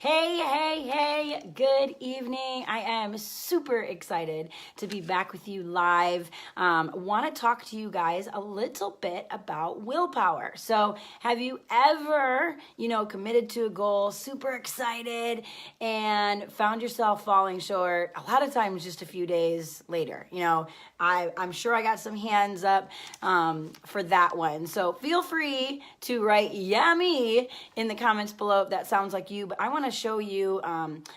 Hey, good evening. I am super excited to be back with you live. Want to talk to you guys a little bit about willpower. So have you ever, committed to a goal, super excited, and found yourself falling short a lot of times just a few days later? I'm sure I got some hands up for that one. So feel free to write "yeah me" in the comments below if that sounds like you, but I want to show you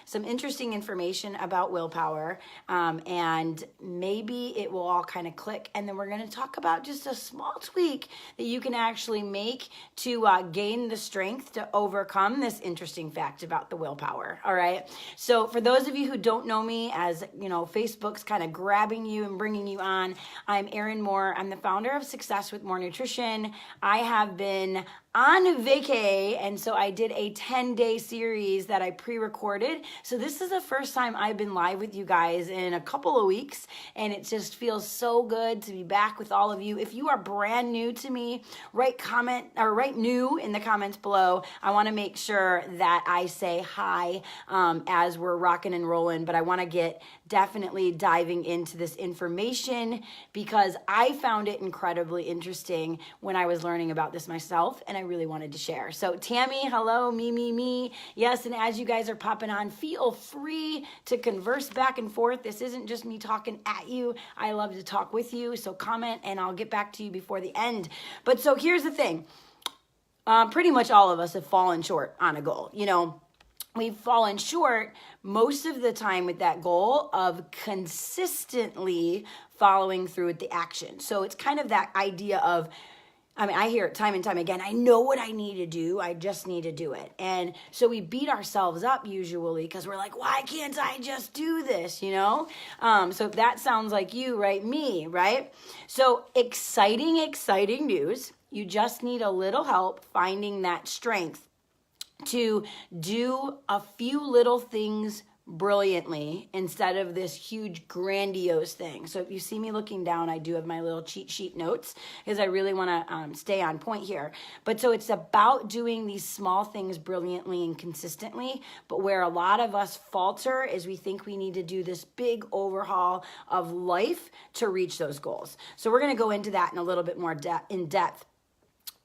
some interesting information about willpower, and maybe it will all kind of click, and then we're going to talk about just a small tweak that you can actually make to gain the strength to overcome this interesting fact about the willpower. All right, so for those of you who don't know me, as Facebook's kind of grabbing you and bringing you on, I'm Erin Moore. I'm the founder of Success with More Nutrition. I have been on vacay, and so I did a 10-day series that I pre-recorded. So this is the first time I've been live with you guys in a couple of weeks, and it just feels so good to be back with all of you. If you are brand new to me, write new in the comments below. I want to make sure that I say hi as we're rocking and rolling, but I want to get definitely diving into this information because I found it incredibly interesting when I was learning about this myself, and I really wanted to share. So Tammy, hello, me. Yes, and as you guys are popping on, feel free to converse back and forth. This isn't just me talking at you. I love to talk with you, so comment and I'll get back to you before the end. But so here's the thing. Pretty much all of us have fallen short on a goal. We've fallen short most of the time with that goal of consistently following through with the action. So it's kind of that idea of, I hear it time and time again. I know what I need to do. I just need to do it. And so we beat ourselves up usually because we're like, why can't I just do this? So if that sounds like you, right? Me, right? So exciting news. You just need a little help finding that strength to do a few little things brilliantly instead of this huge grandiose thing. So if you see me looking down, I do have my little cheat sheet notes because I really want to stay on point here. But so it's about doing these small things brilliantly and consistently, but where a lot of us falter is we think we need to do this big overhaul of life to reach those goals. So we're going to go into that in a little bit more in depth.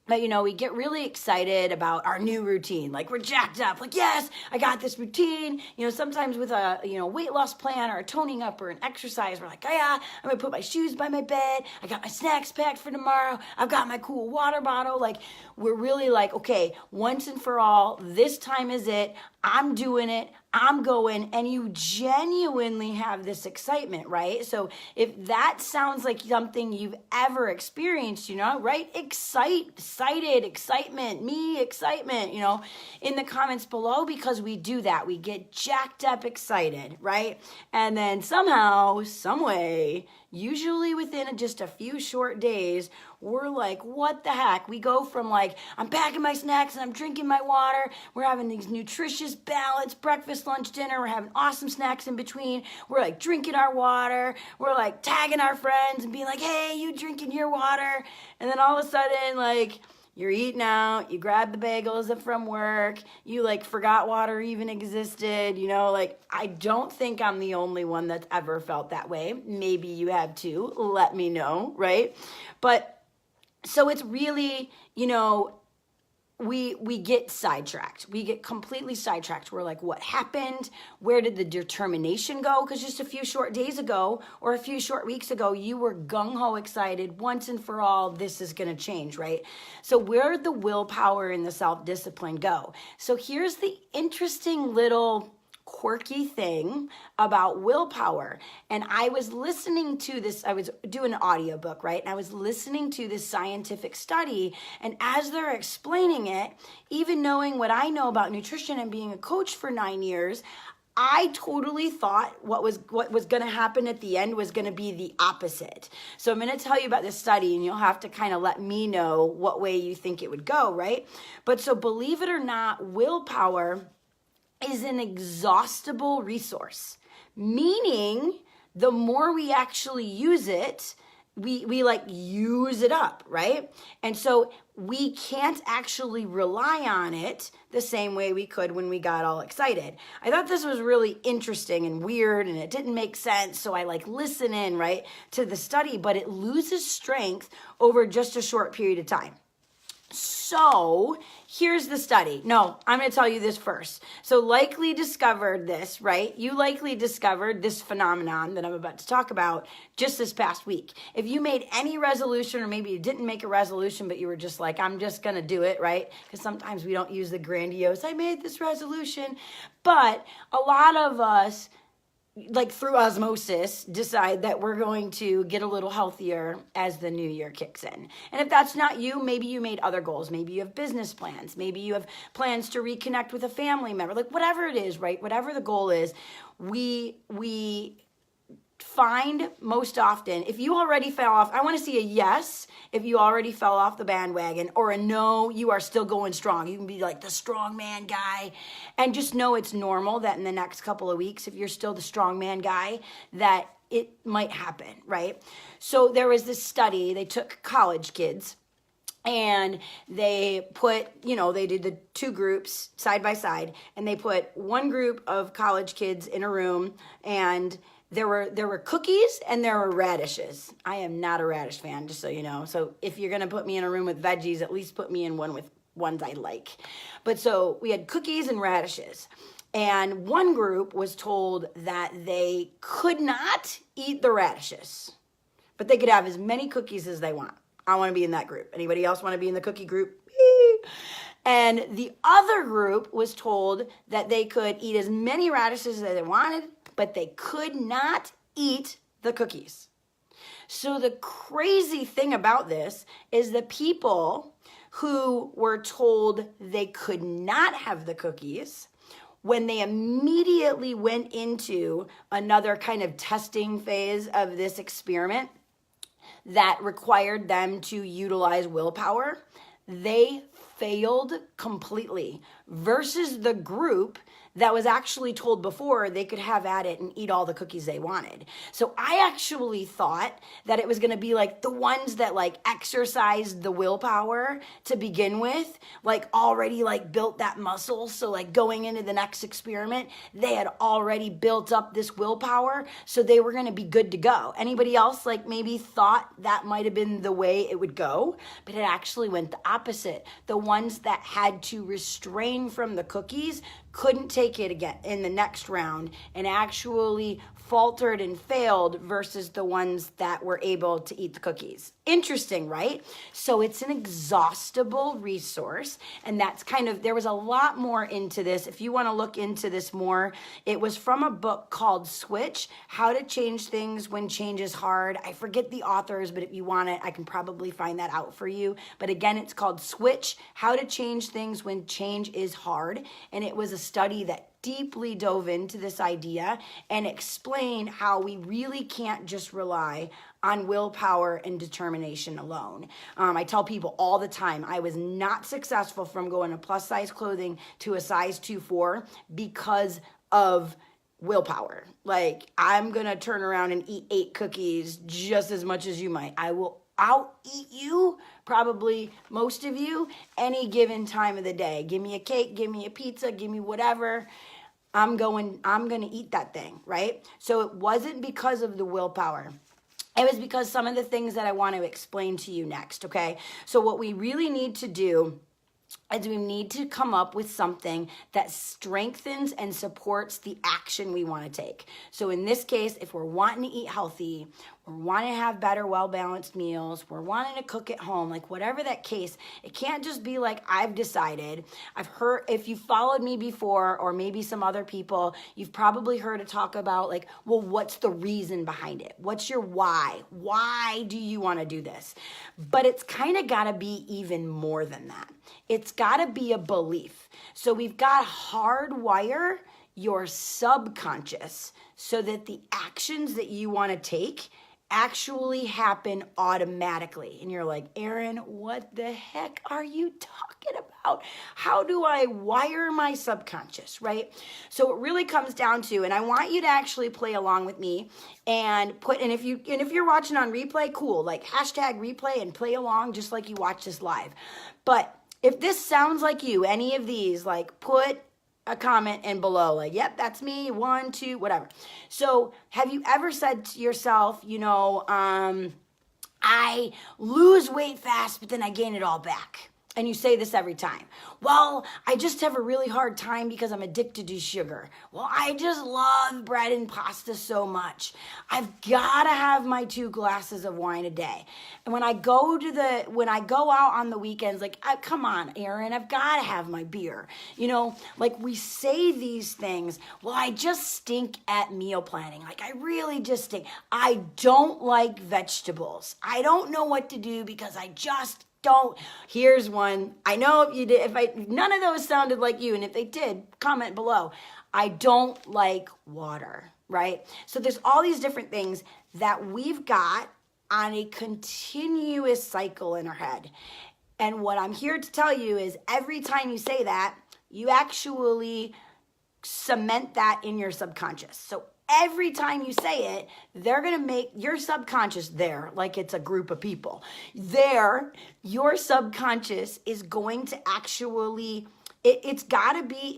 But, we get really excited about our new routine. Like, we're jacked up. Like, yes, I got this routine. Sometimes with a, weight loss plan or a toning up or an exercise, we're like, oh, yeah, I'm going to put my shoes by my bed. I got my snacks packed for tomorrow. I've got my cool water bottle. Like, we're really like, okay, once and for all, this time is it. I'm doing it. I'm going, and you genuinely have this excitement, right? So if that sounds like something you've ever experienced, right? Excitement, in the comments below, because we do that. We get jacked up excited, right? And then somehow, some way, usually within just a few short days, we're like, what the heck? We go from like, I'm packing my snacks and I'm drinking my water. We're having these nutritious, balanced breakfast, lunch, dinner. We're having awesome snacks in between. We're like drinking our water. We're like tagging our friends and being like, hey, you drinking your water? And then all of a sudden, like, you're eating out, you grab the bagels from work, you like forgot water even existed, I don't think I'm the only one that's ever felt that way. Maybe you have too, let me know, right? But so it's really, we get sidetracked. We get completely sidetracked. We're like, what happened? Where did the determination go? Because just a few short days ago or a few short weeks ago, you were gung-ho excited. Once and for all, this is going to change, right? So where did the willpower and the self-discipline go? So here's the interesting little quirky thing about willpower. And I was listening to this, I was doing an audiobook, right? And I was listening to this scientific study. And as they're explaining it, even knowing what I know about nutrition and being a coach for 9 years, I totally thought what was going to happen at the end was going to be the opposite. So I'm going to tell you about this study, and you'll have to kind of let me know what way you think it would go, right? But so believe it or not, willpower is an exhaustible resource, meaning the more we actually use it, we like use it up, right? And so we can't actually rely on it the same way we could when we got all excited. I thought this was really interesting and weird, and it didn't make sense. So I like listen in, right, to the study, but it loses strength over just a short period of time. So here's the study. No, I'm going to tell you this first. So likely discovered this, right? You likely discovered this phenomenon that I'm about to talk about just this past week. If you made any resolution, or maybe you didn't make a resolution, but you were just like, I'm just going to do it, right? Because sometimes we don't use the grandiose, I made this resolution. But a lot of us, like through osmosis, decide that we're going to get a little healthier as the new year kicks in. And if that's not you, maybe you made other goals. Maybe you have business plans. Maybe you have plans to reconnect with a family member. Like whatever it is, right? Whatever the goal is, we find most often, if you already fell off, I want to see a yes if you already fell off the bandwagon, or a no, you are still going strong. You can be like the strong man guy, and just know it's normal that in the next couple of weeks, if you're still the strong man guy, that it might happen, right? So there was this study, they took college kids, and they put, they did the two groups side by side, and they put one group of college kids in a room, and there were cookies and there were radishes. I am not a radish fan, just so you know. So if you're going to put me in a room with veggies, at least put me in one with ones I like. But so we had cookies and radishes. And one group was told that they could not eat the radishes, but they could have as many cookies as they want. I want to be in that group. Anybody else want to be in the cookie group? And the other group was told that they could eat as many radishes as they wanted, but they could not eat the cookies. So the crazy thing about this is the people who were told they could not have the cookies, when they immediately went into another kind of testing phase of this experiment that required them to utilize willpower, they failed completely, versus the group that was actually told before they could have at it and eat all the cookies they wanted. So I actually thought that it was going to be like the ones that like exercised the willpower to begin with, like already like built that muscle. So like going into the next experiment, they had already built up this willpower, so they were going to be good to go. Anybody else like maybe thought that might have been the way it would go, but it actually went the opposite. The ones that had to restrain from the cookies couldn't take it again in the next round and actually faltered and failed, versus the ones that were able to eat the cookies. Interesting, right? So it's an exhaustible resource, and that's kind of, there was a lot more into this. If you want to look into this more, it was from a book called Switch, How to Change Things When Change is Hard. I forget the authors, but if you want it, I can probably find that out for you. But again, it's called Switch, How to Change Things When Change is Hard. And it was a study that deeply dove into this idea and explained how we really can't just rely on willpower and determination alone. I tell people all the time, I was not successful from going to plus size clothing to a size 2-4 because of willpower. Like, I'm gonna turn around and eat 8 cookies just as much as you might. I'll eat you, probably most of you, any given time of the day. Give me a cake, give me a pizza, give me whatever. I'm going to eat that thing, right? So it wasn't because of the willpower. It was because some of the things that I want to explain to you next, okay? So what we really need to do is we need to come up with something that strengthens and supports the action we want to take. So in this case, if we're wanting to eat healthy, we're wanting to have better, well-balanced meals, we're wanting to cook at home, like whatever that case, it can't just be like, I've decided. I've heard, if you followed me before, or maybe some other people, you've probably heard it talk about like, well, what's the reason behind it? What's your why? Why do you want to do this? But it's kind of got to be even more than that. It's got to be a belief. So we've got to hardwire your subconscious so that the actions that you want to take actually happen automatically. And you're like, Erin, what the heck are you talking about how do I wire my subconscious, right? So it really comes down to, and I want you to actually play along with me and if you're watching on replay, cool, like hashtag replay and play along just like you watch this live. But if this sounds like you, any of these, like put a comment in below, like, yep, that's me, 1, 2, whatever. So have you ever said to yourself, I lose weight fast, but then I gain it all back? And you say this every time. Well, I just have a really hard time because I'm addicted to sugar. Well, I just love bread and pasta so much. I've got to have my 2 glasses of wine a day. And when I go out on the weekends, like, come on, Erin, I've got to have my beer. Like we say these things. Well, I just stink at meal planning. Like I really just stink. I don't like vegetables. I don't know what to do because I just don't. Here's one. I know if you did, none of those sounded like you, and if they did, comment below. I don't like water, right? So there's all these different things that we've got on a continuous cycle in our head. And what I'm here to tell you is every time you say that, you actually cement that in your subconscious. So every time you say it, they're going to make your subconscious there, like it's a group of people. Your subconscious is going to actually, it's got to be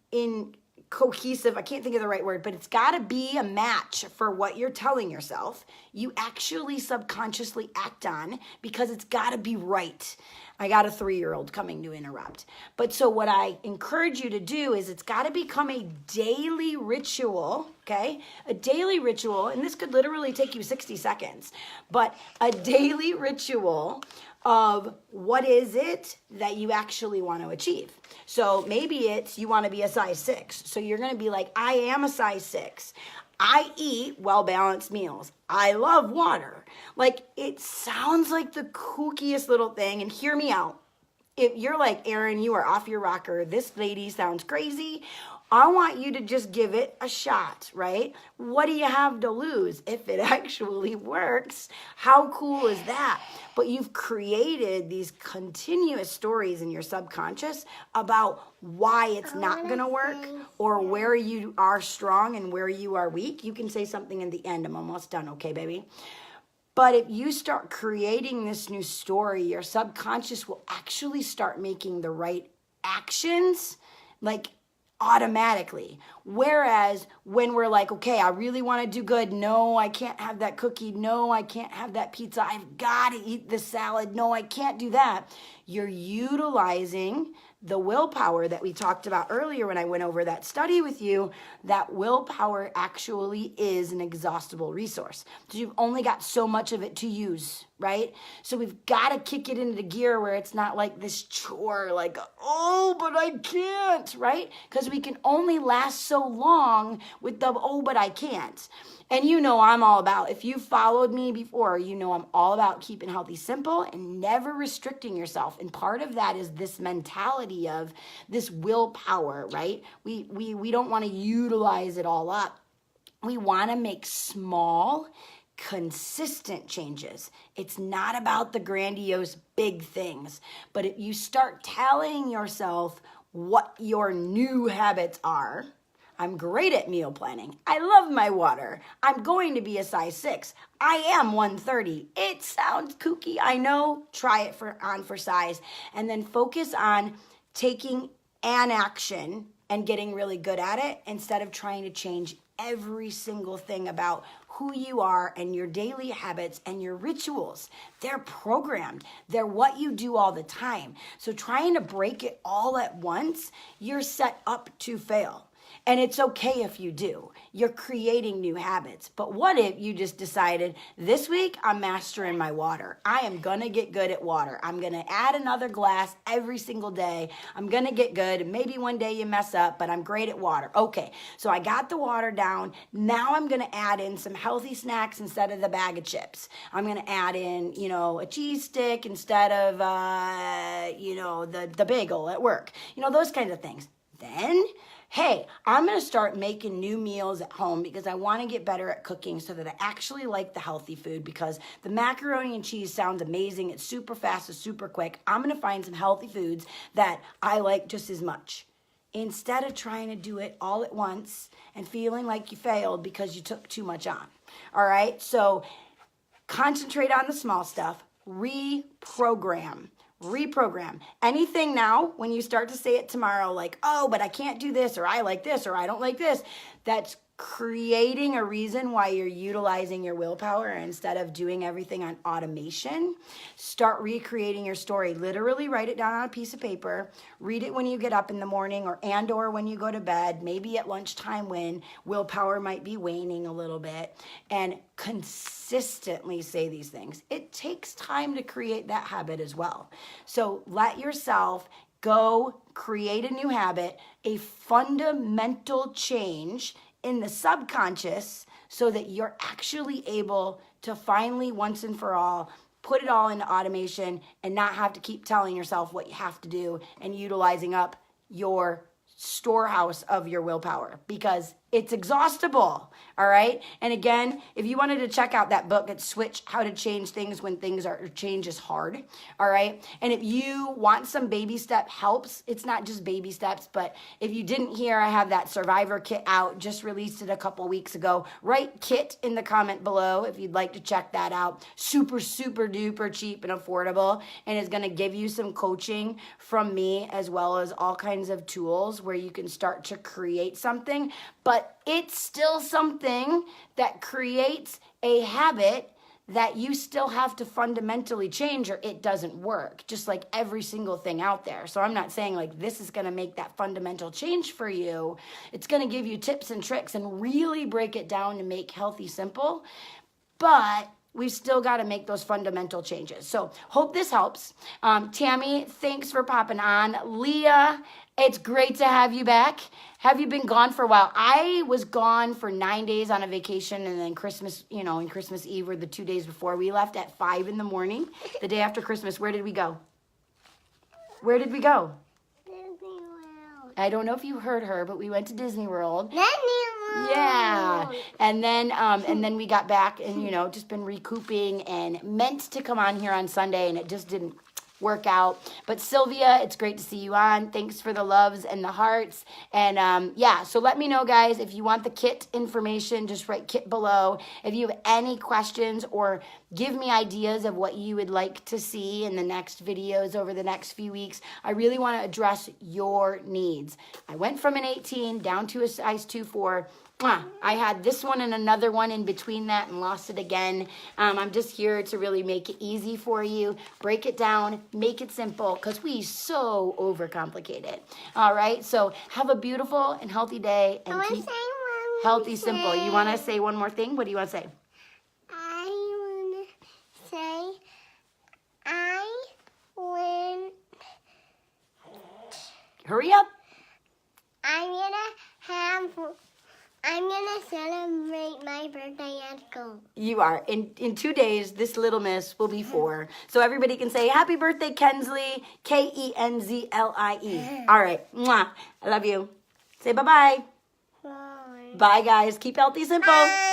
in cohesive, I can't think of the right word, but it's got to be a match for what you're telling yourself. You actually subconsciously act on because it's got to be right. I got a 3-year-old coming to interrupt. But so what I encourage you to do is it's got to become a daily ritual, okay? A daily ritual, and this could literally take you 60 seconds, but a daily ritual of what is it that you actually want to achieve. So maybe it's you want to be a size 6. So you're going to be like, I am a size 6. I eat well-balanced meals. I love water. Like, it sounds like the kookiest little thing, and hear me out. If you're like, Erin, you are off your rocker, this lady sounds crazy, I want you to just give it a shot, right? What do you have to lose if it actually works? How cool is that? But you've created these continuous stories in your subconscious about why it's not going to work or where you are strong and where you are weak. You can say something in the end. I'm almost done. Okay, baby? But if you start creating this new story, your subconscious will actually start making the right actions, like automatically. Whereas when we're like, okay, I really want to do good. No, I can't have that cookie. No, I can't have that pizza. I've got to eat the salad. No, I can't do that. You're utilizing the willpower that we talked about earlier when I went over that study with you. That willpower actually is an inexhaustible resource. So you've only got so much of it to use, right? So we've got to kick it into gear where it's not like this chore, like, oh, but I can't, right? Because we can only last so long with the, oh, but I can't. And I'm all about, if you followed me before, I'm all about keeping healthy simple and never restricting yourself. And part of that is this mentality of this willpower, right? We don't want to utilize it all up. We want to make small, consistent changes. It's not about the grandiose big things. But if you start telling yourself what your new habits are, I'm great at meal planning. I love my water. I'm going to be a size 6. I am 130. It sounds kooky, I know. Try it for size. And then focus on taking an action and getting really good at it instead of trying to change every single thing about who you are and your daily habits and your rituals. They're programmed. They're what you do all the time. So trying to break it all at once, you're set up to fail. And it's okay if you do. You're creating new habits. But what if you just decided, this week I'm mastering my water. I am going to get good at water. I'm going to add another glass every single day. I'm going to get good. Maybe one day you mess up, but I'm great at water. Okay, so I got the water down. Now I'm going to add in some healthy snacks instead of the bag of chips. I'm going to add in, a cheese stick instead of, the bagel at work. Those kinds of things. Then hey, I'm going to start making new meals at home because I want to get better at cooking so that I actually like the healthy food, because the macaroni and cheese sounds amazing. It's super fast, it's super quick. I'm going to find some healthy foods that I like just as much, instead of trying to do it all at once and feeling like you failed because you took too much on. All right? So concentrate on the small stuff. Reprogram. Anything now, when you start to say it tomorrow, like, oh, but I can't do this, or I like this, or I don't like this, that's creating a reason why you're utilizing your willpower instead of doing everything on automation. Start recreating your story. Literally write it down on a piece of paper. Read it when you get up in the morning, or when you go to bed, maybe at lunchtime when willpower might be waning a little bit, and consistently say these things. It takes time to create that habit as well. So let yourself go create a new habit, a fundamental change in the subconscious, so that you're actually able to finally, once and for all, put it all into automation and not have to keep telling yourself what you have to do and utilizing up your storehouse of your willpower, because it's exhaustible. All right. And again, if you wanted to check out that book, it's Switch: How to Change Things When Change is Hard. All right. And if you want some baby step helps, it's not just baby steps, but if you didn't hear, I have that Survivor kit out, just released it a couple weeks ago. Write kit in the comment below if you'd like to check that out. Super, super duper cheap and affordable. And it's going to give you some coaching from me, as well as all kinds of tools where you can start to create something. But it's still something that creates a habit that you still have to fundamentally change, or it doesn't work, just like every single thing out there. So I'm not saying like this is going to make that fundamental change for you. It's going to give you tips and tricks and really break it down to make healthy simple. But we've still got to make those fundamental changes. So hope this helps. Tammy, thanks for popping on. Leah, it's great to have you back. Have you been gone for a while? I was gone for 9 days on a vacation, and then Christmas, and Christmas Eve were the 2 days before. We left at 5 in the morning, the day after Christmas. Where did we go? Disney World. I don't know if you heard her, but we went to Disney World. Disney World. Yeah. And then we got back and, just been recouping, and meant to come on here on Sunday, and it just didn't work out. But Sylvia, it's great to see you on. Thanks for the loves and the hearts. And so let me know, guys, if you want the kit information, just write kit below. If you have any questions or give me ideas of what you would like to see in the next videos over the next few weeks, I really want to address your needs. I went from an 18 down to a size 2-4. I had this one and another one in between that and lost it again. I'm just here to really make it easy for you, break it down, make it simple, because we so overcomplicate it. All right, so have a beautiful and healthy day, and keep healthy simple. You want to say one more thing? What do you want to say? I want Hurry up. I'm gonna celebrate my birthday at school. You are. In 2 days, this little miss will be 4. So everybody can say, happy birthday, Kensley, Kenzlie. All right. Mwah. I love you. Say bye-bye. Bye. Bye, guys. Keep healthy simple. Bye.